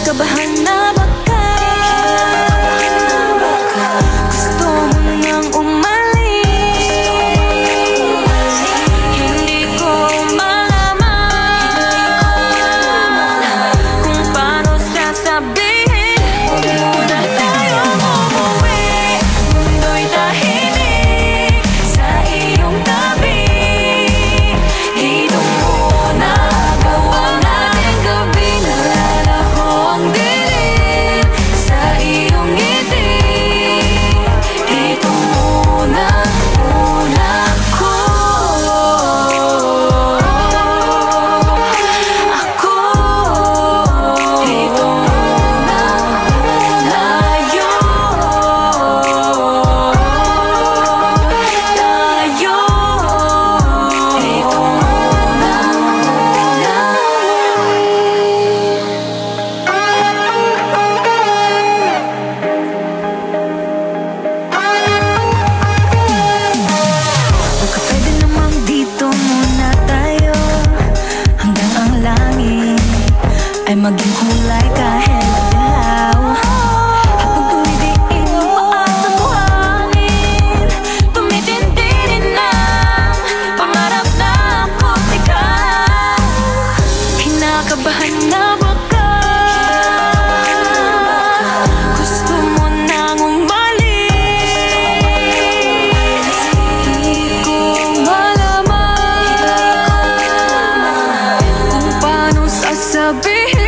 Kinakabahan na baka gusto mo nang umalis. Hindi ko malaman kung paano sasabihin. Huwag muna tayong umuwi. Mundo'y tahimik sa iyong tabi. Dito muna gawa natin gabi. Nalalaho ang dilim sa iyong ngiti. Dito muna ako. Dito muna tayo. Dito muna baka pwede namang dito muna tayo hanggang ang langit ay maging kulay kahit madilaw. Habang tumidiin ang paa sa buhangin, tumitindi rin ang pangarap na ako't ikaw. Kinakabahan na baka gusto mo nang umalis. Hindi ko malaman kung paano sasabihin.